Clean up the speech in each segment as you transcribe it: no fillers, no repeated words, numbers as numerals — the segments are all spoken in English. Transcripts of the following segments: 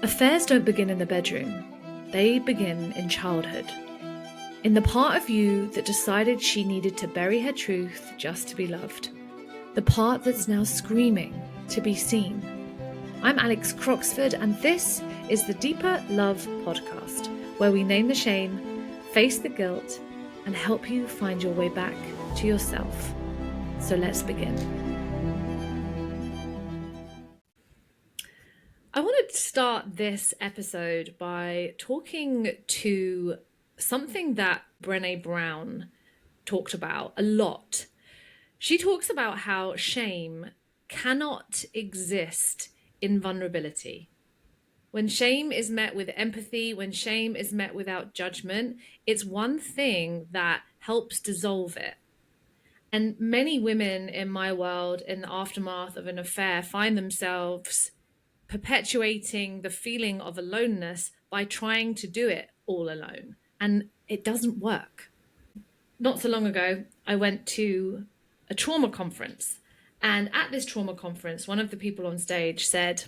Affairs don't begin in the bedroom, they begin in childhood. In the part of you that decided she needed to bury her truth just to be loved. The part that's now screaming to be seen. I'm Alex Croxford, and this is the Deeper Love podcast, where we name the shame, face the guilt, and help you find your way back to yourself. So let's begin. I wanted to start this episode by talking to something that Brené Brown talked about a lot. She talks about how shame cannot exist in vulnerability. When shame is met with empathy, when shame is met without judgment, it's one thing that helps dissolve it. And many women in my world, in the aftermath of an affair, find themselves perpetuating the feeling of aloneness by trying to do it all alone. And it doesn't work. Not so long ago, I went to a trauma conference. And at this trauma conference, one of the people on stage said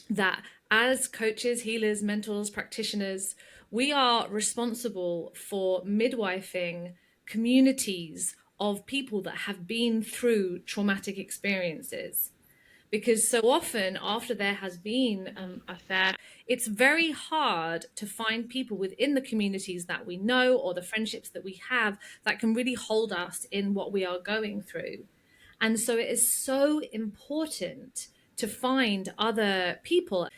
that as coaches, healers, mentors, practitioners, we are responsible for midwifing communities of people that have been through traumatic experiences. Because so often after there has been an affair, it's very hard to find people within the communities that we know or the friendships that we have that can really hold us in what we are going through. And so it is so important to find other people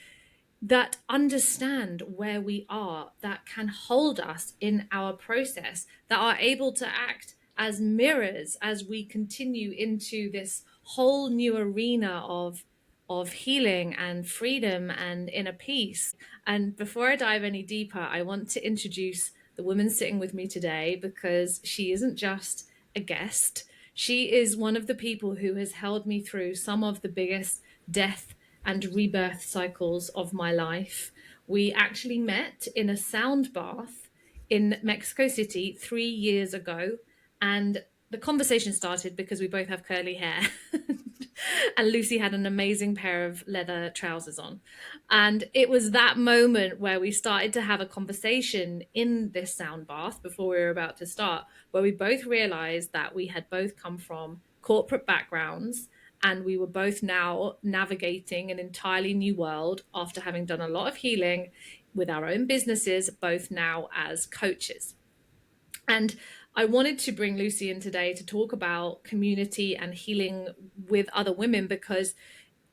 that understand where we are, that can hold us in our process, that are able to act as mirrors as we continue into this whole new arena of healing and freedom and inner peace. And before I dive any deeper, I want to introduce the woman sitting with me today, because she isn't just a guest. She is one of the people who has held me through some of the biggest death and rebirth cycles of my life. We actually met in a sound bath in Mexico City 3 years ago, and the conversation started because we both have curly hair and Lucy had an amazing pair of leather trousers on. And it was that moment where we started to have a conversation in this sound bath before we were about to start, where we both realized that we had both come from corporate backgrounds and we were both now navigating an entirely new world after having done a lot of healing with our own businesses, both now as coaches. And I wanted to bring Lucy in today to talk about community and healing with other women, because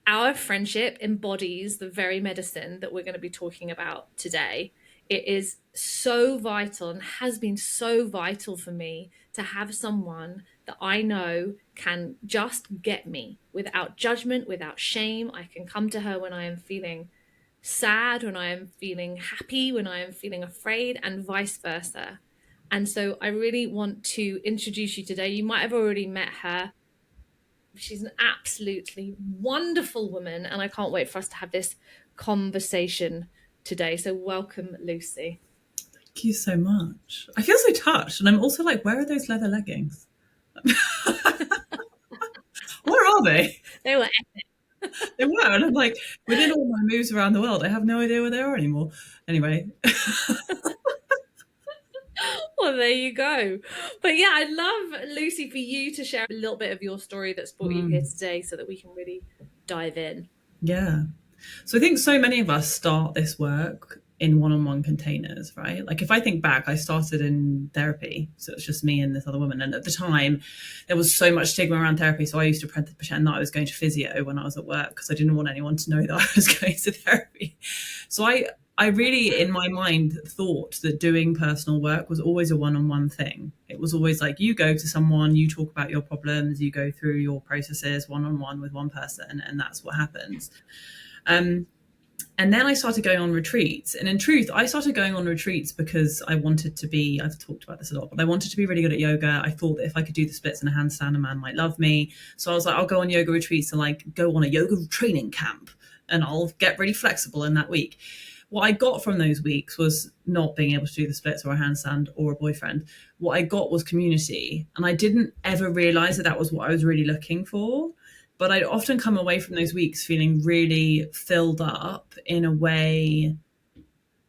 our friendship embodies the very medicine that we're going to be talking about today. It is so vital and has been so vital for me to have someone that I know can just get me without judgment, without shame. I can come to her when I am feeling sad, when I am feeling happy, when I am feeling afraid, and vice versa. And so I really want to introduce you today. You might have already met her. She's an absolutely wonderful woman, and I can't wait for us to have this conversation today. So welcome, Lucy. Thank you so much. I feel so touched, and I'm also like, where are those leather leggings? Where are they? They were epic. They were, and I'm like, within all my moves around the world, I have no idea where they are anymore. Anyway. Well, there you go. But yeah, I'd love, Lucy, for you to share a little bit of your story that's brought you here today so that we can really dive in. Yeah. So I think so many of us start this work in one-on-one containers, right? Like if I think back, I started in therapy. So it's just me and this other woman. And at the time, there was so much stigma around therapy. So I used to pretend that I was going to physio when I was at work because I didn't want anyone to know that I was going to therapy. So I really, in my mind, thought that doing personal work was always a one-on-one thing. It was always like you go to someone, you talk about your problems, you go through your processes one-on-one with one person, and that's what happens. And then I started going on retreats. And in truth, I started going on retreats because I wanted to be, I've talked about this a lot, but I wanted to be really good at yoga. I thought that if I could do the splits and a handstand, a man might love me. So I was like, I'll go on yoga retreats and like go on a yoga training camp and I'll get really flexible in that week. What I got from those weeks was not being able to do the splits or a handstand or a boyfriend. What I got was community. And I didn't ever realize that that was what I was really looking for. But I'd often come away from those weeks feeling really filled up in a way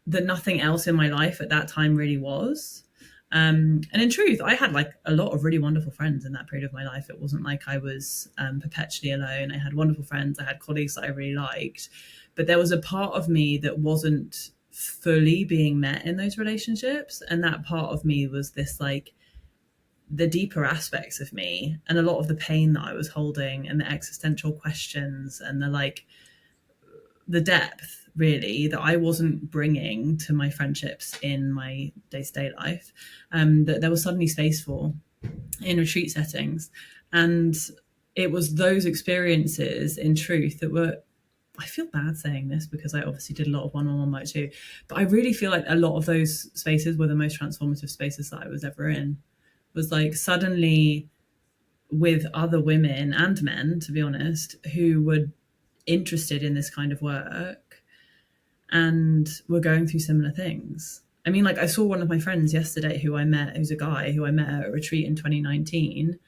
that nothing else in my life at that time really was. And in truth, I had like a lot of really wonderful friends in that period of my life. It wasn't like I was perpetually alone. I had wonderful friends. I had colleagues that I really liked. But there was a part of me that wasn't fully being met in those relationships. And that part of me was this like the deeper aspects of me and a lot of the pain that I was holding and the existential questions and the depth really that I wasn't bringing to my friendships in my day-to-day life, that there was suddenly space for in retreat settings. And it was those experiences in truth that were, I feel bad saying this because I obviously did a lot of one-on-one work too, but I really feel like a lot of those spaces were the most transformative spaces that I was ever in. Was like suddenly with other women and men, to be honest, who were interested in this kind of work and were going through similar things. I mean, like I saw one of my friends yesterday who I met, who's a guy who I met at a retreat in 2019.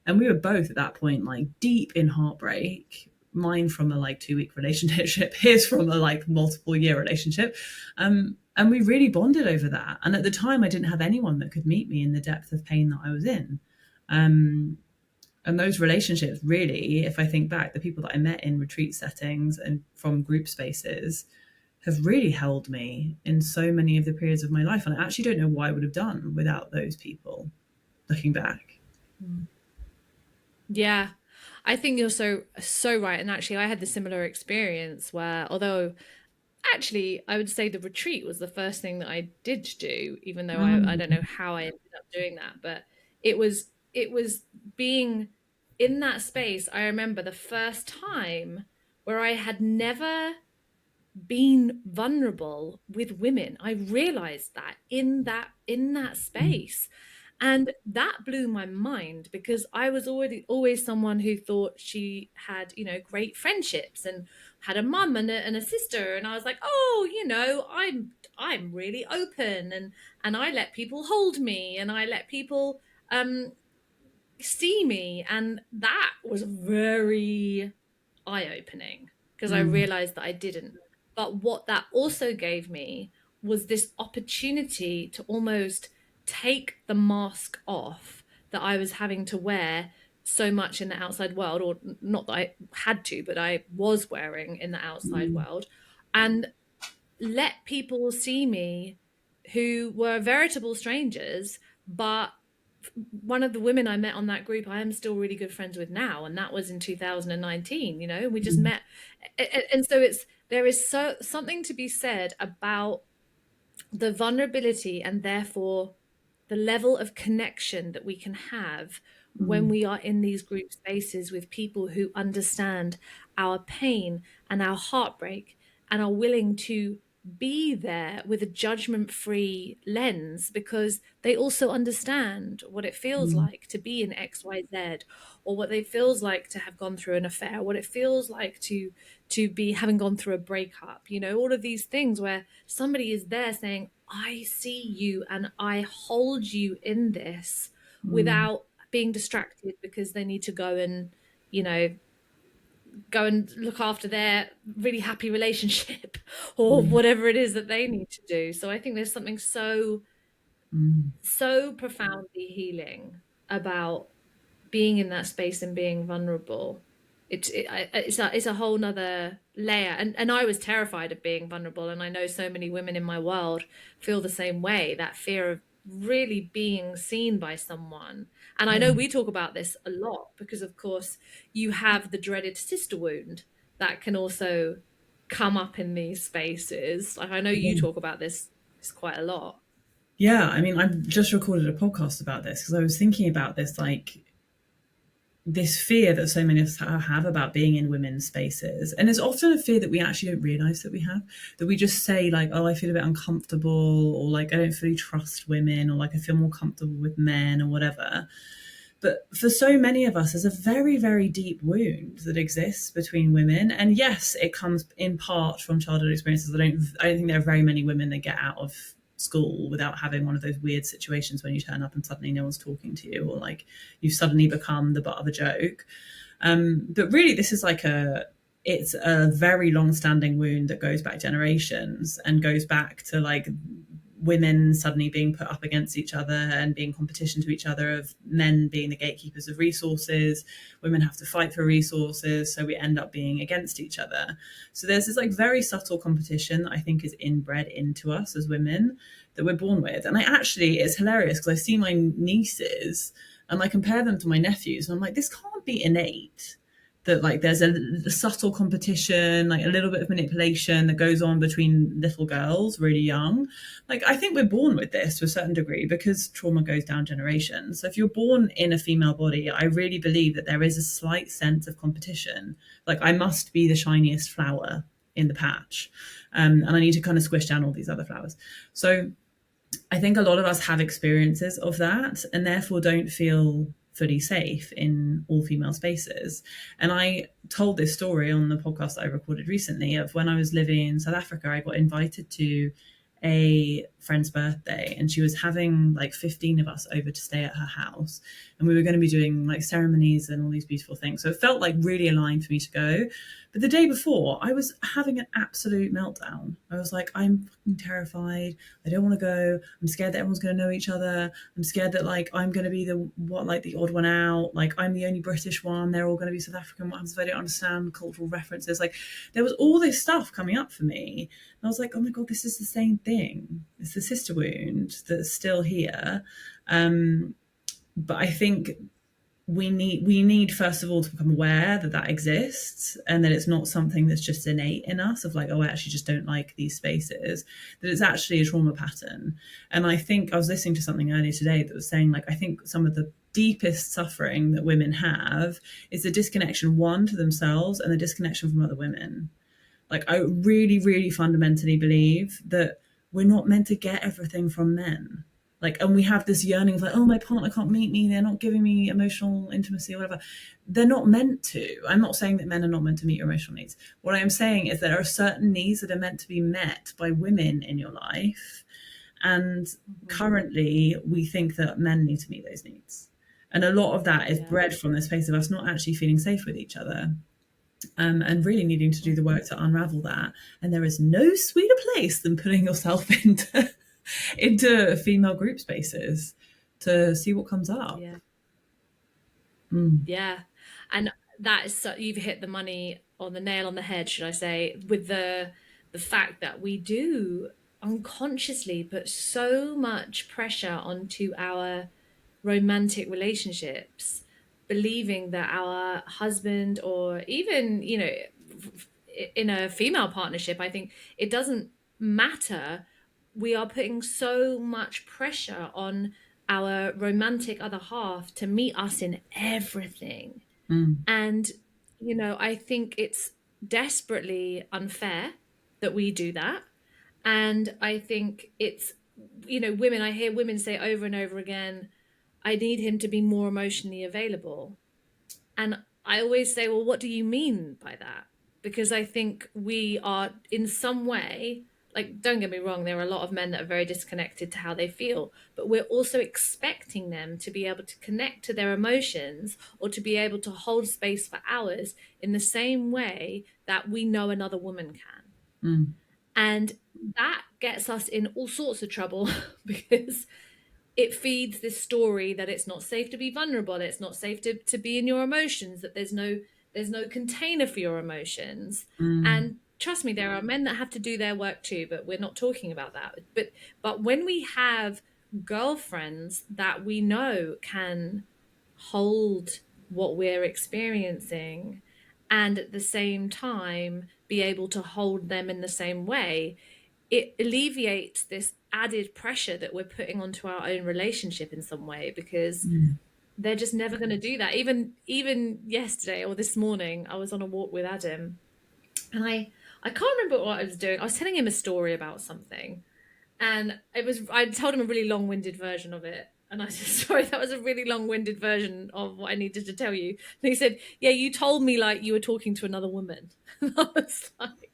And we were both at that point like deep in heartbreak. Mine from a like 2-week relationship, his from a like multiple year relationship. And we really bonded over that. And at the time, I didn't have anyone that could meet me in the depth of pain that I was in. And those relationships really, if I think back, the people that I met in retreat settings and from group spaces have really held me in so many of the periods of my life. And I actually don't know what I would have done without those people, looking back. Yeah, I think you're so right. And actually, I had the similar experience where, although actually, I would say the retreat was the first thing that I did do, even though I Mm, don't know how I ended up doing that, but it was being in that space. I remember the first time where I had never been vulnerable with women. I realized that in that mm, space. And that blew my mind because I was already always someone who thought she had, great friendships and had a mum and a sister. And I was like, oh, I'm really open and I let people hold me and I let people um see me. And that was very eye-opening because I mm, realized that I didn't. But what that also gave me was this opportunity to almost take the mask off that I was having to wear so much in the outside world, or not that I had to, but I was wearing in the outside mm, world, and let people see me who were veritable strangers, but one of the women I met on that group, I am still really good friends with now, and that was in 2019. We just mm, met, and so there is something to be said about the vulnerability and therefore the level of connection that we can have when mm, we are in these group spaces with people who understand our pain and our heartbreak and are willing to be there with a judgment free lens because they also understand what it feels mm, like to be in XYZ, or what it feels like to have gone through an affair, what it feels like to be having gone through a breakup, all of these things where somebody is there saying, I see you and I hold you in this, mm, without being distracted because they need to you know, go and look after their really happy relationship or mm, whatever it is that they need to do. So I think there's something mm, so profoundly healing about being in that space and being vulnerable. It's a whole nother layer, and I was terrified of being vulnerable, and I know so many women in my world feel the same way, that fear of really being seen by someone. And I know yeah, we talk about this a lot because of course you have the dreaded sister wound that can also come up in these spaces. Like I know you yeah. talk about this quite a lot. Yeah, I mean, I just recorded a podcast about this because I was thinking about this, like this fear that so many of us have about being in women's spaces. And it's often a fear that we actually don't realize that we have, that we just say, like, oh, I feel a bit uncomfortable, or like, I don't fully trust women, or like, I feel more comfortable with men, or whatever. But for so many of us, there's a very, very deep wound that exists between women. And yes, it comes in part from childhood experiences. I don't think there are very many women that get out of school without having one of those weird situations when you turn up and suddenly no one's talking to you, or like you've suddenly become the butt of a joke. But really, this is like it's a very long-standing wound that goes back generations and goes back to like women suddenly being put up against each other and being competition to each other, of men being the gatekeepers of resources. Women have to fight for resources, so we end up being against each other. So there's this like very subtle competition that I think is inbred into us as women, that we're born with. And I actually, it's hilarious because I see my nieces and I compare them to my nephews, and I'm like, this can't be innate, that like there's a subtle competition, like a little bit of manipulation that goes on between little girls really young. Like I think we're born with this to a certain degree because trauma goes down generations. So if you're born in a female body, I really believe that there is a slight sense of competition. Like I must be the shiniest flower in the patch, and I need to kind of squish down all these other flowers. So I think a lot of us have experiences of that and therefore don't feel fully safe in all female spaces. And I told this story on the podcast that I recorded recently of when I was living in South Africa. I got invited to a friend's birthday and she was having like 15 of us over to stay at her house, and we were going to be doing like ceremonies and all these beautiful things, so it felt like really aligned for me to go. But the day before I was having an absolute meltdown. I was like, I'm fucking terrified, I don't want to go, I'm scared that everyone's going to know each other, I'm scared that like I'm going to be the odd one out, like I'm the only British one, they're all going to be South African, what happens if I don't understand cultural references? Like there was all this stuff coming up for me. I was like, oh my God, this is the same thing. It's the sister wound that's still here. But I think we need first of all to become aware that that exists, and that it's not something that's just innate in us of like, oh, I actually just don't like these spaces, that it's actually a trauma pattern. And I think I was listening to something earlier today that was saying like, I think some of the deepest suffering that women have is the disconnection, one, to themselves, and the disconnection from other women. Like I really, really fundamentally believe that we're not meant to get everything from men. Like, and we have this yearning of like, oh, my partner can't meet me, they're not giving me emotional intimacy or whatever. They're not meant to. I'm not saying that men are not meant to meet your emotional needs. What I am saying is there are certain needs that are meant to be met by women in your life. And currently we think that men need to meet those needs. And a lot of that is bred from the space of us not actually feeling safe with each other. And really needing to do the work to unravel that. And there is no sweeter place than putting yourself into female group spaces to see what comes up. Yeah. And that is so, you've hit the money on the nail on the head, should I say, with the fact that we do unconsciously put so much pressure onto our romantic relationships, believing that our husband, or even, you know, in a female partnership, I think it doesn't matter. We are putting so much pressure on our romantic other half to meet us in everything. And, you know, I think it's desperately unfair that we do that. And I think it's, you know, women, I hear women say over and over again, I need him to be more emotionally available. And I always say, well, what do you mean by that? Because I think we are in some way, like, don't get me wrong, there are a lot of men that are very disconnected to how they feel, but we're also expecting them to be able to connect to their emotions or to be able to hold space for hours in the same way that we know another woman can. And that gets us in all sorts of trouble because it feeds this story that it's not safe to be vulnerable, it's not safe to be in your emotions, that there's no container for your emotions. And trust me, there are men that have to do their work too, but we're not talking about that. But when we have girlfriends that we know can hold what we're experiencing and at the same time be able to hold them in the same way, it alleviates this added pressure that we're putting onto our own relationship in some way, because they're just never going to do that. Even yesterday or this morning, I was on a walk with Adam, and I can't remember what I was doing. I was telling him a story about something, and I told him a really long-winded version of it. And I said, sorry, that was a really long-winded version of what I needed to tell you. And he said, yeah, you told me like you were talking to another woman. And I was like,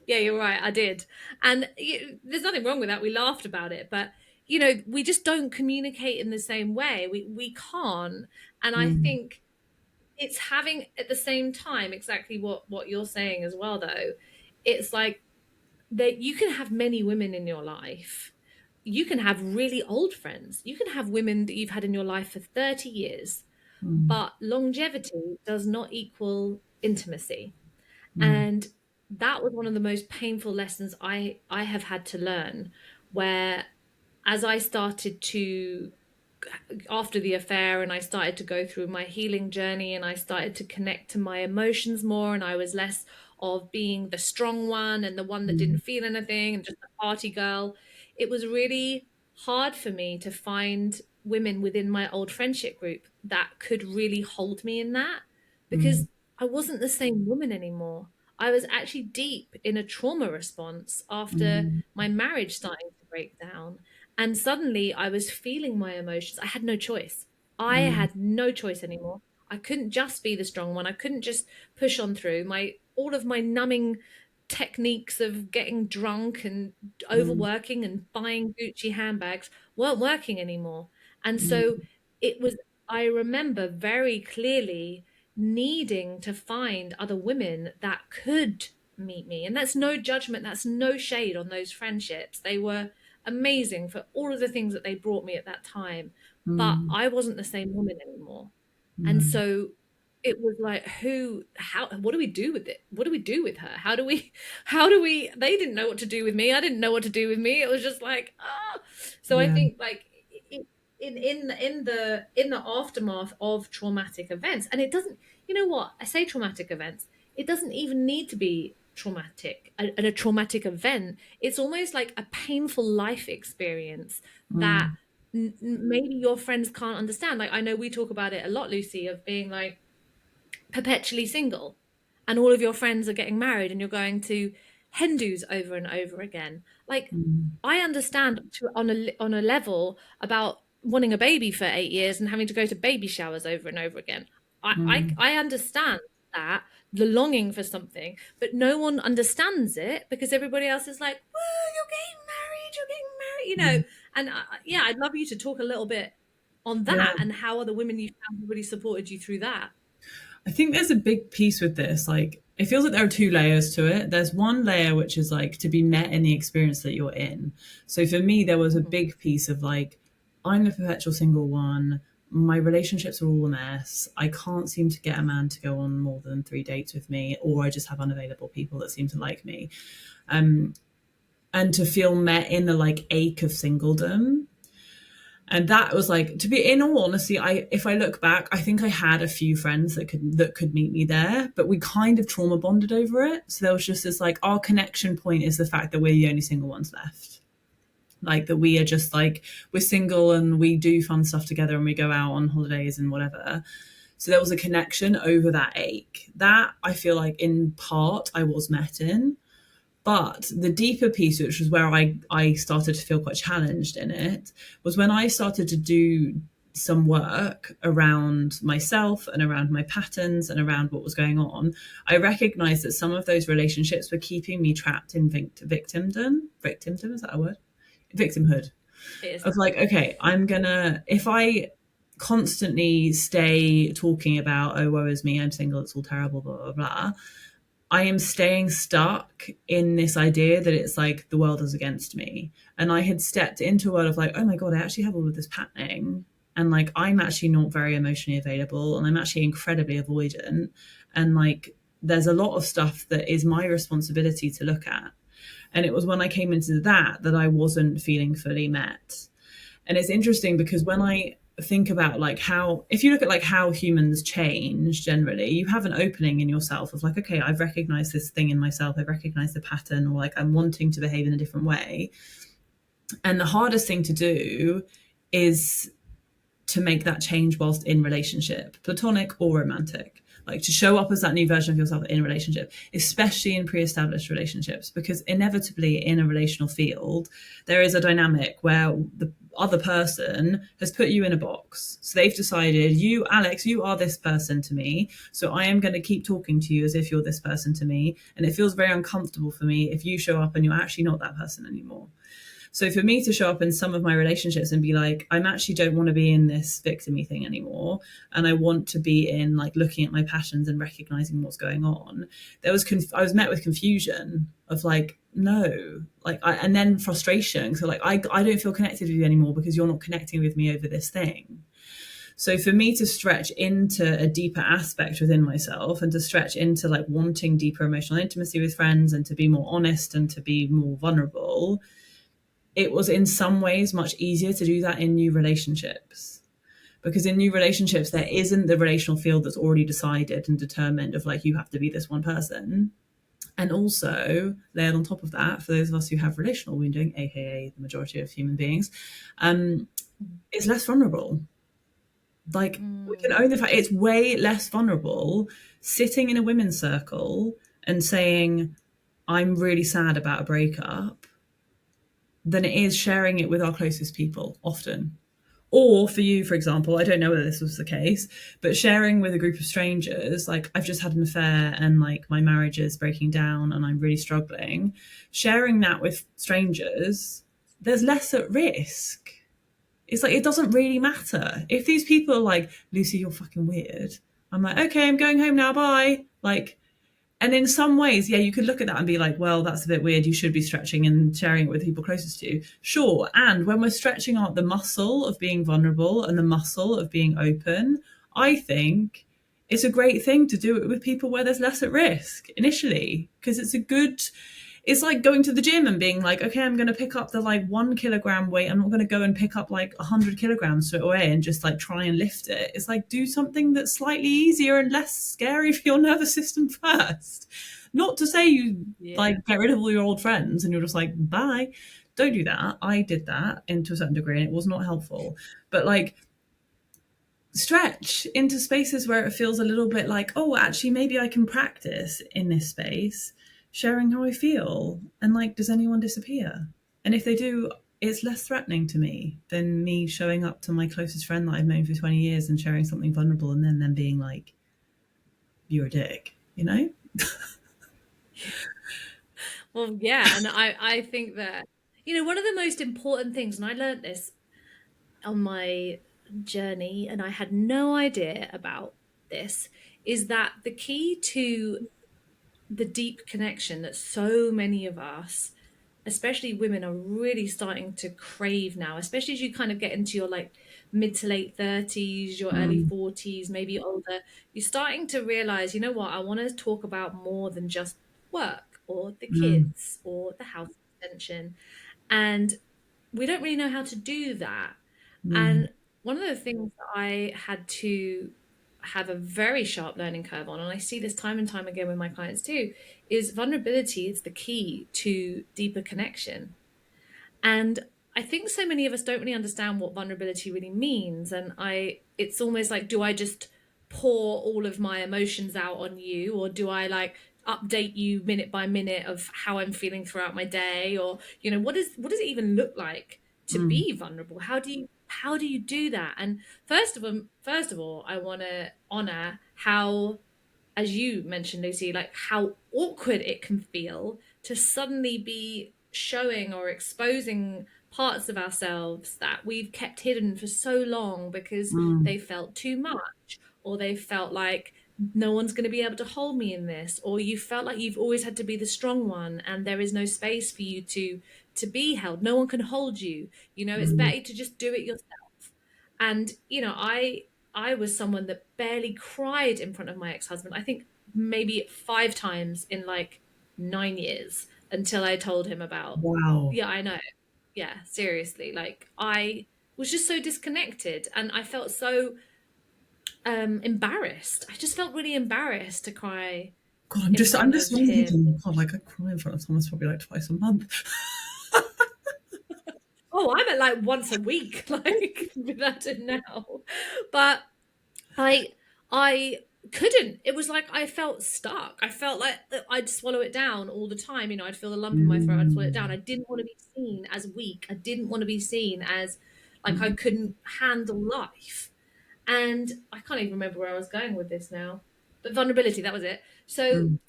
yeah, you're right, I did. And there's nothing wrong with that. We laughed about it. But, you know, we just don't communicate in the same way. We can't. And I think it's having at the same time exactly what you're saying as well, though. It's like that you can have many women in your life. You can have really old friends. You can have women that you've had in your life for 30 years, Mm, but longevity does not equal intimacy. mm, And that was one of the most painful lessons I have had to learn, where as I started to, after the affair, and I started to go through my healing journey, and I started to connect to my emotions more, and I was less of being the strong one and the one that didn't mm, feel anything and just a party girl. It was really hard for me to find women within my old friendship group that could really hold me in that, mm, because I wasn't the same woman anymore. I was actually deep in a trauma response after mm, my marriage starting to break down. And suddenly I was feeling my emotions. I had no choice. I mm, had no choice anymore. I couldn't just be the strong one. I couldn't just push on through. My all of my numbing techniques of getting drunk and mm, overworking and buying Gucci handbags weren't working anymore. And so mm, it was, I remember very clearly needing to find other women that could meet me. And that's no judgment, that's no shade on those friendships. They were amazing for all of the things that they brought me at that time. But mm, I wasn't the same woman anymore. And no. so it was like, what do we do with it? What do we do with her? How do we, they didn't know what to do with me. I didn't know what to do with me. It was just like, ah. So I Yeah. think like in the aftermath of traumatic events, and it doesn't, you know what? I say traumatic events. It doesn't even need to be traumatic, a traumatic event. It's almost like a painful life experience that Mm, maybe your friends can't understand. Like I know we talk about it a lot, Lucy, of being like perpetually single and all of your friends are getting married and you're going to hen dos over and over again. Like mm, I understand on a level about wanting a baby for 8 years and having to go to baby showers over and over again. I I, mm, I understand that, the longing for something, but no one understands it because everybody else is like, "Whoa, you're getting married, you're getting married," mm. And yeah, I'd love you to talk a little bit on Yeah. that and how other women you found have really supported you through that. I think there's a big piece with this. Like, it feels like there are two layers to it. There's one layer which is like to be met in the experience that you're in. So for me, there was a Mhm. big piece of like, I'm the perpetual single one. My relationships are all a mess. I can't seem to get a man to go on more than 3 dates with me, or I just have unavailable people that seem to like me. Um, and to feel met in the like ache of singledom. And that was like, to be in all honesty, I if I look back, I think I had a few friends that could meet me there, but we kind of trauma bonded over it. So there was just this like, our connection point is the fact that we're the only single ones left. Like that we are just like, we're single and we do fun stuff together and we go out on holidays and whatever. So there was a connection over that ache. That I feel like in part I was met in. But the deeper piece, which was where I started to feel quite challenged in it, was when I started to do some work around myself and around my patterns and around what was going on. I recognized that some of those relationships were keeping me trapped in victimdom. Victimdom, is that a word? Victimhood. It is. Of like, okay, if I constantly stay talking about, oh, woe is me, I'm single, it's all terrible, blah, blah, blah, I am staying stuck in this idea that it's like the world is against me. And I had stepped into a world of like, oh my God, I actually have all of this patterning. And like, I'm actually not very emotionally available and I'm actually incredibly avoidant. And like, there's a lot of stuff that is my responsibility to look at. And it was when I came into that I wasn't feeling fully met. And it's interesting because when I think about like how, if you look at like how humans change generally, you have an opening in yourself of like, okay, I've recognized this thing in myself, I've recognized the pattern, or like I'm wanting to behave in a different way. And the hardest thing to do is to make that change whilst in relationship, platonic or romantic. Like to show up as that new version of yourself in a relationship, especially in pre-established relationships, because inevitably in a relational field, there is a dynamic where the other person has put you in a box. So they've decided, you, Alex, you are this person to me. So I am going to keep talking to you as if you're this person to me. And it feels very uncomfortable for me if you show up and you're actually not that person anymore. So for me to show up in some of my relationships and be like, I'm actually don't want to be in this victimy thing anymore, and I want to be in like looking at my passions and recognizing what's going on. I was met with confusion of like, no, and then frustration. So like, I don't feel connected with you anymore because you're not connecting with me over this thing. So for me to stretch into a deeper aspect within myself and to stretch into like wanting deeper emotional intimacy with friends and to be more honest and to be more vulnerable, it was in some ways much easier to do that in new relationships. Because in new relationships, there isn't the relational field that's already decided and determined of like, you have to be this one person. And also, layered on top of that, for those of us who have relational wounding, aka the majority of human beings, it's less vulnerable. Like, we can own the fact it's way less vulnerable sitting in a women's circle and saying, I'm really sad about a breakup, than it is sharing it with our closest people often. Or for you, for example, I don't know whether this was the case, but sharing with a group of strangers, like I've just had an affair and like my marriage is breaking down and I'm really struggling, sharing that with strangers, there's less at risk. It's like, it doesn't really matter. If these people are like, Lucy, you're fucking weird, I'm like, okay, I'm going home now, bye. Like, and in some ways, yeah, you could look at that and be like, well, that's a bit weird. You should be stretching and sharing it with people closest to you. Sure. And when we're stretching out the muscle of being vulnerable and the muscle of being open, I think it's a great thing to do it with people where there's less at risk initially, because it's like going to the gym and being like, okay, I'm going to pick up the like 1 kilogram weight. I'm not going to go and pick up like 100 kilograms straight away and just like try and lift it. It's like, do something that's slightly easier and less scary for your nervous system first. Not to say you like get rid of all your old friends and you're just like, bye. Don't do that. I did that to a certain degree and it was not helpful. But like, stretch into spaces where it feels a little bit like, oh, actually, maybe I can practice in this space sharing how I feel. And like, does anyone disappear? And if they do, it's less threatening to me than me showing up to my closest friend that I've known for 20 years and sharing something vulnerable and then them being like, you're a dick, you know? Well, yeah, and I think that, one of the most important things, and I learned this on my journey, and I had no idea about this, is that the key to the deep connection that so many of us, especially women, are really starting to crave now, especially as you kind of get into your like mid to late 30s, your early Mm, 40s, maybe older, you're starting to realize, you know what, I want to talk about more than just work or the mm, kids or the house extension. And we don't really know how to do that. mm, And one of the things that I had to have a very sharp learning curve on, and I see this time and time again with my clients too, is vulnerability is the key to deeper connection. And I think so many of us don't really understand what vulnerability really means. And it's almost like, do I just pour all of my emotions out on you, or do I like update you minute by minute of how I'm feeling throughout my day? Or, what does it even look like to mm, be vulnerable? How do you do that? And first of all, I want to honor how, as you mentioned, Lucy, like how awkward it can feel to suddenly be showing or exposing parts of ourselves that we've kept hidden for so long because mm, they felt too much, or they felt like no one's going to be able to hold me in this, or you felt like you've always had to be the strong one and there is no space for you to be held. No one can hold you. It's mm, better to just do it yourself. And I was someone that barely cried in front of my ex-husband. I think maybe 5 times in like 9 years until I told him about. wow. Yeah, I know. Yeah, seriously. Like I was just so disconnected and I felt so embarrassed. I just felt really embarrassed to cry God, in I'm front just of him. thinking, God, like I cry in front of someone probably like twice a month. Oh, I'm at like once a week, like with that now. But I I couldn't. It was like I felt stuck. I felt like I'd swallow it down all the time. I'd feel a lump in my throat. I'd swallow it down. Mm, I didn't want to be seen as weak. I didn't want to be seen as like I mm, couldn't handle life. And I can't even remember where I was going with this now. But vulnerability, that was it. So, mm,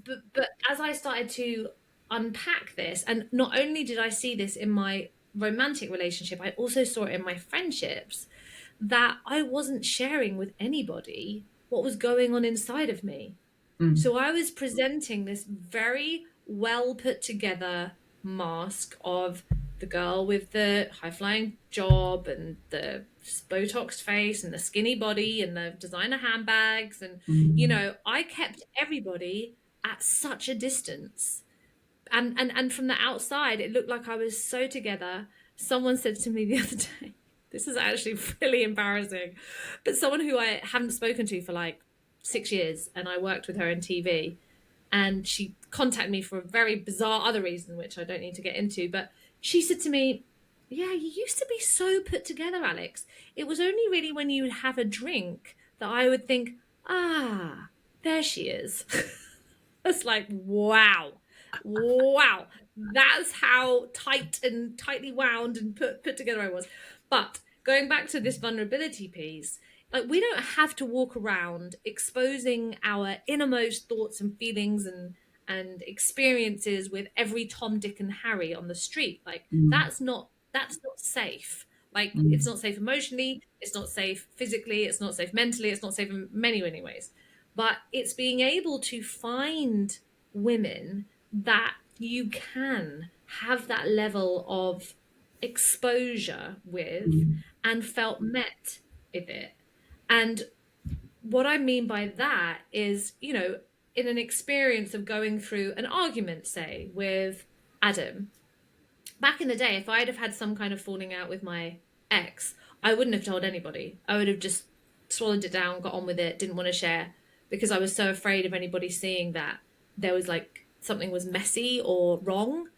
but as I started to unpack this. And not only did I see this in my romantic relationship, I also saw it in my friendships, that I wasn't sharing with anybody what was going on inside of me. Mm. So I was presenting this very well put together mask of the girl with the high flying job and the Botoxed face and the skinny body and the designer handbags. And, Mm. I kept everybody at such a distance. And from the outside, it looked like I was so together. Someone said to me the other day, this is actually really embarrassing, but someone who I haven't spoken to for like 6 years, and I worked with her in TV, and she contacted me for a very bizarre other reason, which I don't need to get into. But she said to me, "Yeah, you used to be so put together, Alex. It was only really when you would have a drink that I would think, ah, there she is." It's like, wow, wow. That's how tight and tightly wound and put together I was. But going back to this vulnerability piece, like, we don't have to walk around exposing our innermost thoughts and feelings and experiences with every Tom, Dick, and Harry on the street. Like, Mm. that's not safe. Like, it's Mm. not safe emotionally, it's not safe physically, it's not safe mentally, it's not safe in many, many ways. But it's being able to find women that you can have that level of exposure with Mm. and felt met with it. And what I mean by that is, in an experience of going through an argument, say, with Adam, back in the day, if I'd have had some kind of falling out with my ex, I wouldn't have told anybody. I would have just swallowed it down, got on with it, didn't want to share, because I was so afraid of anybody seeing that there was like something was messy or wrong.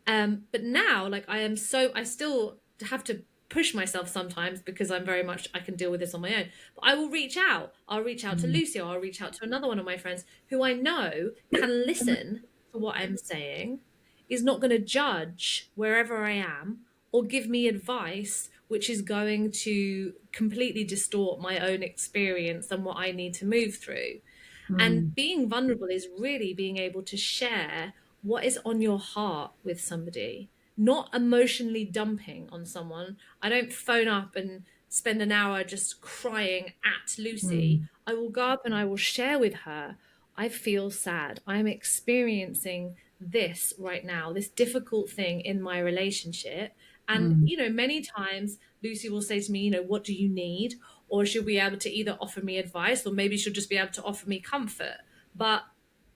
But now, like, I still have to push myself sometimes because I'm very much, I can deal with this on my own. But I will reach out. I'll reach out to Mm. Lucy, or I'll reach out to another one of my friends who I know can listen to what I'm saying, is not going to judge wherever I am or give me advice which is going to completely distort my own experience and what I need to move through. And Mm. being vulnerable is really being able to share what is on your heart with somebody, not emotionally dumping on someone. I don't phone up and spend an hour just crying at Lucy. Mm. I will go up and I will share with her, I feel sad. I'm experiencing this right now, this difficult thing in my relationship. And, Mm. many times Lucy will say to me, what do you need? Or she'll be able to either offer me advice, or maybe she'll just be able to offer me comfort. But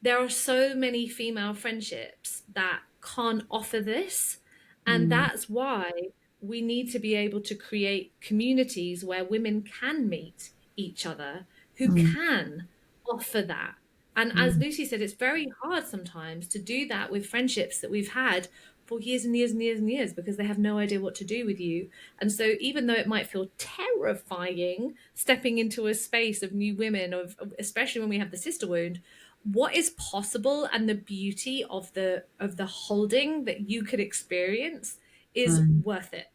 there are so many female friendships that can't offer this. And Mm. that's why we need to be able to create communities where women can meet each other, who Mm. can offer that. And as Mm. Lucy said, it's very hard sometimes to do that with friendships that we've had for years and years and years and years, because they have no idea what to do with you. And so, even though it might feel terrifying stepping into a space of new women, especially when we have the sister wound, what is possible and the beauty of the holding that you could experience is Mm. worth it.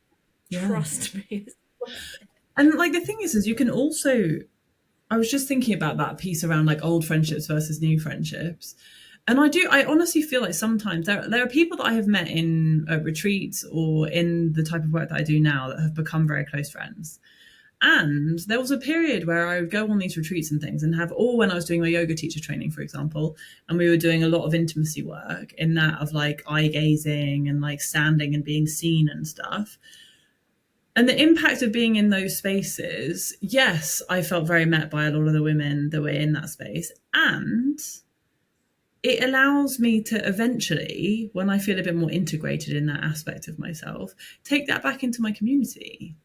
Yeah. Trust me, it's worth it. And like the thing is you can also, I was just thinking about that piece around like old friendships versus new friendships. And I honestly feel like sometimes there are people that I have met in retreats or in the type of work that I do now that have become very close friends. And there was a period where I would go on these retreats and things and have, or when I was doing my yoga teacher training, for example, and we were doing a lot of intimacy work in that of like eye gazing and like standing and being seen and stuff. And the impact of being in those spaces, yes, I felt very met by a lot of the women that were in that space. And it allows me to eventually, when I feel a bit more integrated in that aspect of myself, take that back into my community,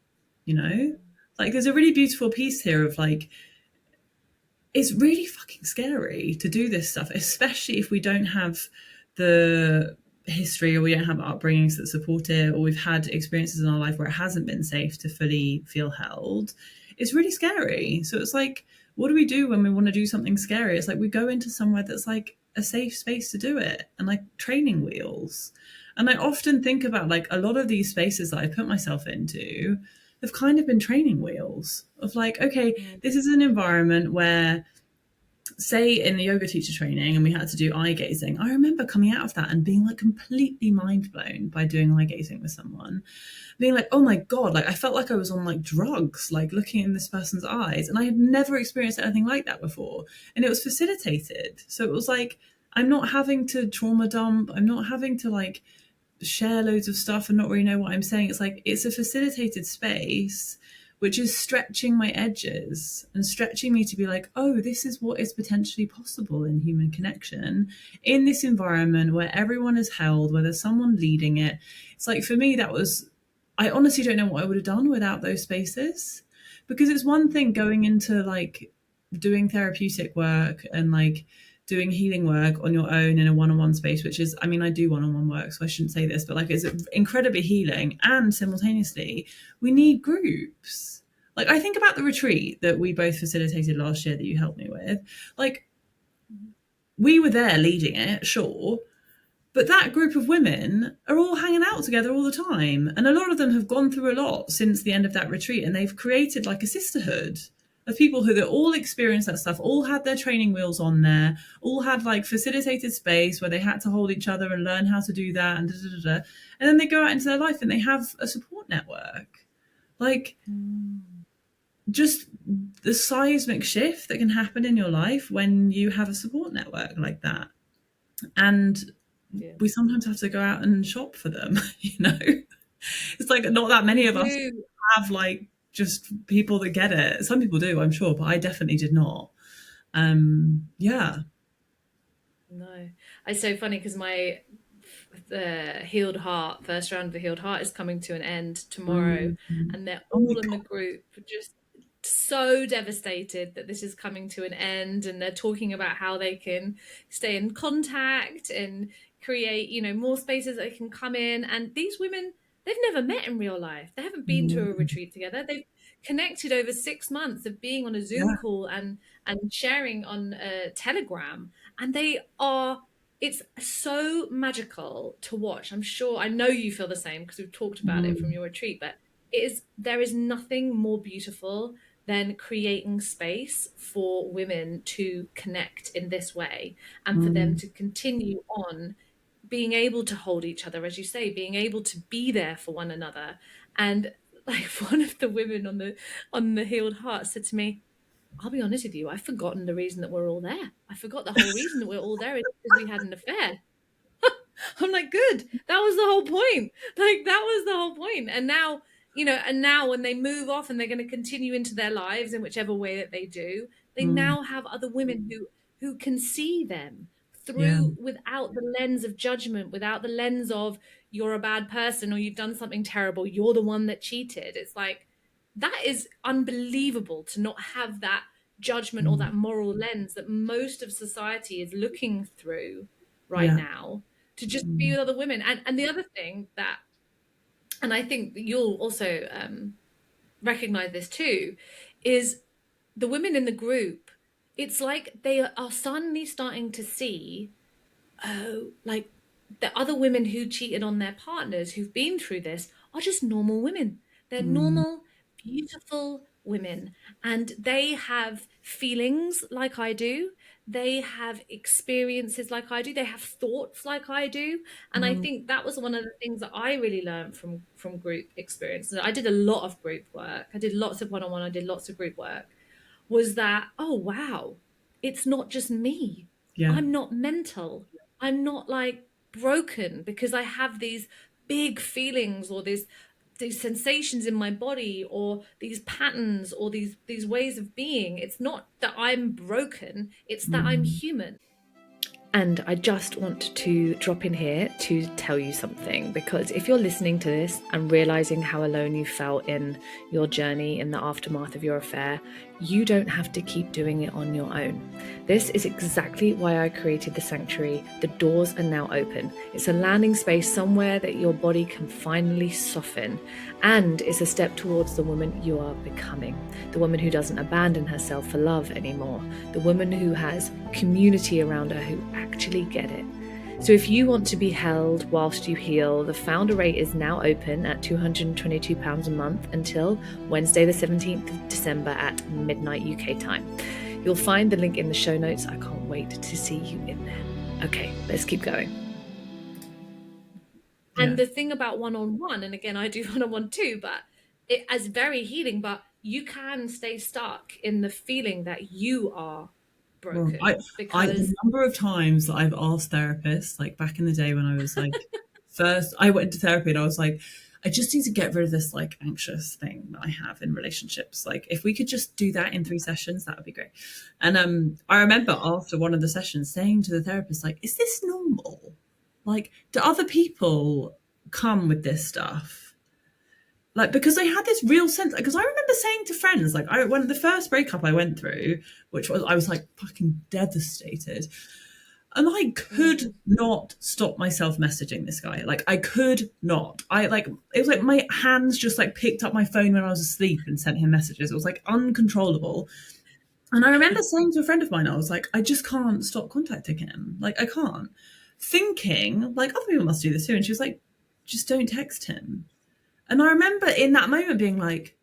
you know? Like there's a really beautiful piece here of like, it's really fucking scary to do this stuff, especially if we don't have the history or we don't have upbringings that support it, or we've had experiences in our life where it hasn't been safe to fully feel held. It's really scary. So it's like, what do we do when we want to do something scary? It's like we go into somewhere that's like a safe space to do it, and like training wheels. And I often think about like a lot of these spaces that I put myself into have kind of been training wheels of like, okay, this is an environment where say in the yoga teacher training and we had to do eye gazing, I remember coming out of that and being like completely mind blown by doing eye gazing with someone, being like, oh my God, like I felt like I was on like drugs, like looking in this person's eyes. And I had never experienced anything like that before. And it was facilitated. So it was like, I'm not having to trauma dump. I'm not having to like share loads of stuff and not really know what I'm saying. It's like, it's a facilitated space which is stretching my edges and stretching me to be like, oh, this is what is potentially possible in human connection in this environment where everyone is held, where there's someone leading it. It's like, for me, that was, I honestly don't know what I would have done without those spaces, because it's one thing going into like doing therapeutic work and like doing healing work on your own in a one-on-one space, which is, I mean, I do one-on-one work, so I shouldn't say this, but like it's incredibly healing. And simultaneously, we need groups. Like I think about the retreat that we both facilitated last year that you helped me with. Like we were there leading it, sure, but that group of women are all hanging out together all the time. And a lot of them have gone through a lot since the end of that retreat, and they've created like a sisterhood of people who all experienced that stuff, all had their training wheels on there, all had like facilitated space where they had to hold each other and learn how to do that, and and then they go out into their life and they have a support network. Like just the seismic shift that can happen in your life when you have a support network like that. And we sometimes have to go out and shop for them, you know? It's like not that many of us have like just people that get it. Some people do, I'm sure, but I definitely did not. Yeah. No. It's so funny because the Healed Heart, first round of the Healed Heart is coming to an end tomorrow, and they're all in the group just so devastated that this is coming to an end, and they're talking about how they can stay in contact and create, you know, more spaces that they can come in. And these women, they've never met in real life. They haven't been to a retreat together. They've connected over 6 months of being on a Zoom call and sharing on a Telegram, and it's so magical to watch. I'm sure, I know you feel the same because we've talked about it from your retreat, but there is nothing more beautiful than creating space for women to connect in this way, and for them to continue on being able to hold each other, as you say, being able to be there for one another. And like one of the women on the Healed Heart said to me, I'll be honest with you, I've forgotten the reason that we're all there. I forgot the whole reason that we're all there is because we had an affair. I'm like, good. That was the whole point. Like, that was the whole point. And now, you know, when they move off and they're going to continue into their lives in whichever way that they do, they now have other women who can see them through, without the lens of judgment, without the lens of you're a bad person or you've done something terrible, you're the one that cheated. It's like, that is unbelievable to not have that judgment or that moral lens that most of society is looking through right now, to just be with other women. And the other thing that, and I think you'll also recognize this too, is the women in the group, it's like they are suddenly starting to see, like the other women who cheated on their partners, who've been through this, are just normal women. They're normal, beautiful women, and they have feelings like I do. They have experiences like I do. They have thoughts like I do. And I think that was one of the things that I really learned from group experiences. I did a lot of group work. I did lots of one-on-one. I did lots of group work. Was that, oh, wow, it's not just me. I'm not mental. I'm not like broken because I have these big feelings or these sensations in my body or these patterns or these ways of being. It's not that I'm broken, it's that I'm human. And I just want to drop in here to tell you something, because if you're listening to this and realizing how alone you felt in your journey in the aftermath of your affair, you don't have to keep doing it on your own. This is exactly why I created the sanctuary. The doors are now open. It's a landing space somewhere that your body can finally soften, and it's a step towards the woman you are becoming, the woman who doesn't abandon herself for love anymore, the woman who has community around her who actually get it. So if you want to be held whilst you heal, the founder rate is now open at £222 a month until Wednesday the 17th of December at midnight UK time. You'll find the link in the show notes. I can't wait to see you in there. Okay, let's keep going. And the thing about one-on-one, and again, I do one-on-one too, but it as very healing, but you can stay stuck in the feeling that you are Well, broken the because number of times that I've asked therapists, like back in the day when I was like, first I went to therapy and I was like, I just need to get rid of this like anxious thing that I have in relationships. Like, if we could just do that in 3 sessions, that would be great. And I remember after one of the sessions saying to the therapist, like, is this normal? Like, do other people come with this stuff? Like, because I had this real sense, because I remember saying to friends, like, when the first breakup I went through, which was, I was like fucking devastated. And I could not stop myself messaging this guy. Like, I could not. It was like my hands just like picked up my phone when I was asleep and sent him messages. It was like uncontrollable. And I remember saying to a friend of mine, I was like, I just can't stop contacting him. Like, I can't. Thinking, like, other people must do this too. And she was like, just don't text him. And I remember in that moment being like,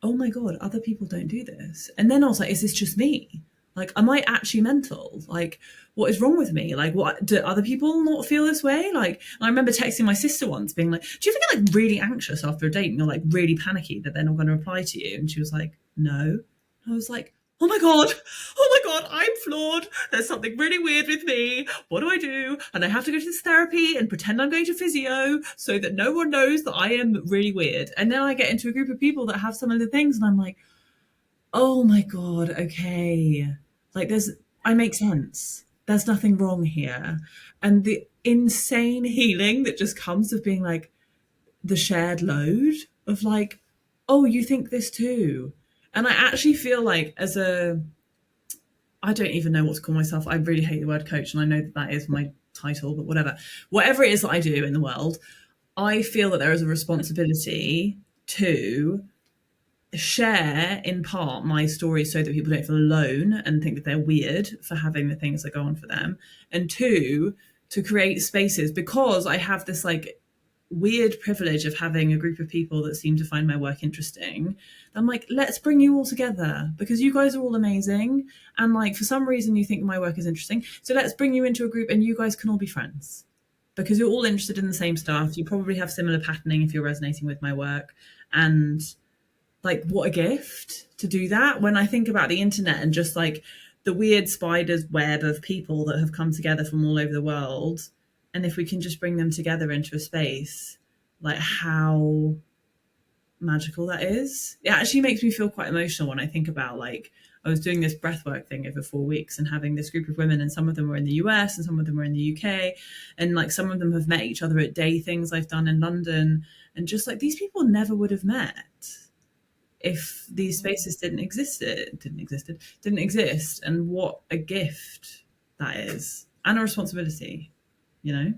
oh my God, other people don't do this. And then I was like, is this just me? Like, am I actually mental? Like, what is wrong with me? Like, what do other people not feel this way? Like, I remember texting my sister once being like, do you ever get like really anxious after a date and you're like really panicky that they're not going to reply to you? And she was like, no. I was like, oh my God, I'm flawed. There's something really weird with me. What do I do? And I have to go to this therapy and pretend I'm going to physio so that no one knows that I am really weird. And then I get into a group of people that have similar things and I'm like, oh my God, okay. Like, I make sense. There's nothing wrong here. And the insane healing that just comes of being like the shared load of like, oh, you think this too. And I actually feel like I don't even know what to call myself. I really hate the word coach, and I know that is my title, but whatever it is that I do in the world, I feel that there is a responsibility to share in part my story so that people don't feel alone and think that they're weird for having the things that go on for them. And 2, to create spaces, because I have this like weird privilege of having a group of people that seem to find my work interesting. I'm like, let's bring you all together because you guys are all amazing. And like, for some reason you think my work is interesting. So let's bring you into a group and you guys can all be friends because you're all interested in the same stuff. You probably have similar patterning if you're resonating with my work. And like, what a gift to do that. When I think about the internet and just like the weird spider's web of people that have come together from all over the world, and if we can just bring them together into a space, like how magical that is. It actually makes me feel quite emotional when I think about, like, I was doing this breathwork thing over 4 weeks and having this group of women, and some of them were in the US and some of them were in the UK, and like some of them have met each other at day things I've done in London, and just like these people never would have met if these spaces didn't exist. And what a gift that is, and a responsibility, you know.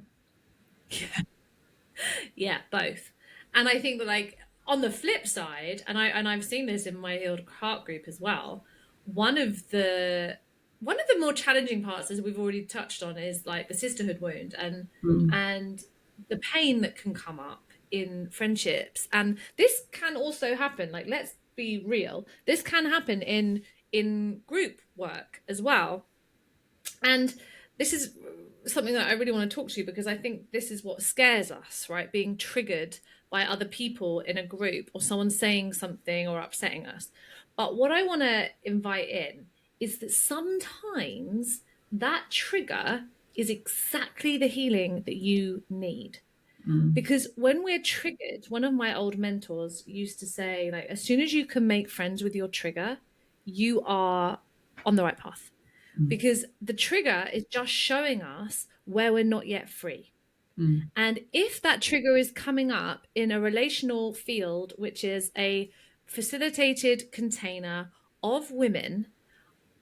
yeah, both. And I think that, like, on the flip side, I've seen this in my Healed Heart group as well. One of the more challenging parts, as we've already touched on, is like the sisterhood wound and the pain that can come up in friendships. And this can also happen. Like, let's be real. This can happen in group work as well. And this is something that I really want to talk to you because I think this is what scares us, right? Being triggered by other people in a group or someone saying something or upsetting us. But what I want to invite in is that sometimes that trigger is exactly the healing that you need. Because when we're triggered, one of my old mentors used to say, like, as soon as you can make friends with your trigger, you are on the right path. Because the trigger is just showing us where we're not yet free. And if that trigger is coming up in a relational field, which is a facilitated container of women,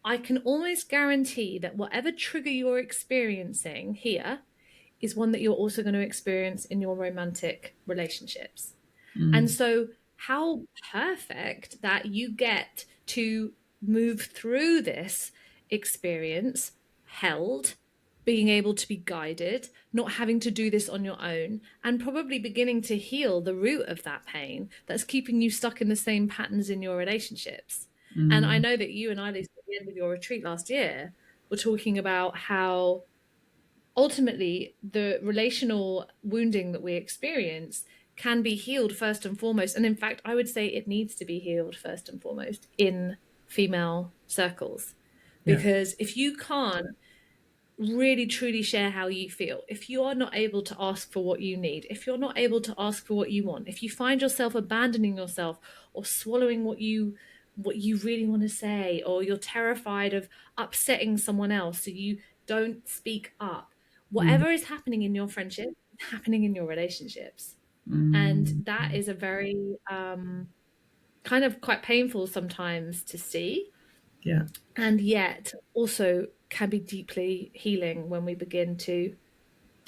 I can almost guarantee that whatever trigger you're experiencing here is one that you're also going to experience in your romantic relationships. And so, how perfect that you get to move through this experience held, being able to be guided, not having to do this on your own, and probably beginning to heal the root of that pain that's keeping you stuck in the same patterns in your relationships. And I Mm. know that you and I, Lisa, at the end of your retreat last year, were talking about how ultimately the relational wounding that we experience can be healed first and foremost. And in fact, I would say it needs to be healed first and foremost in female circles. Yeah. Because if you can't really truly share how you feel, if you are not able to ask for what you need, if you're not able to ask for what you want, if you find yourself abandoning yourself or swallowing what you really want to say, or you're terrified of upsetting someone else so you don't speak up, Mm. whatever is happening in your friendship is happening in your relationships. And Mm. that is a very kind of quite painful sometimes to see, Yeah. and yet also can be deeply healing when we begin to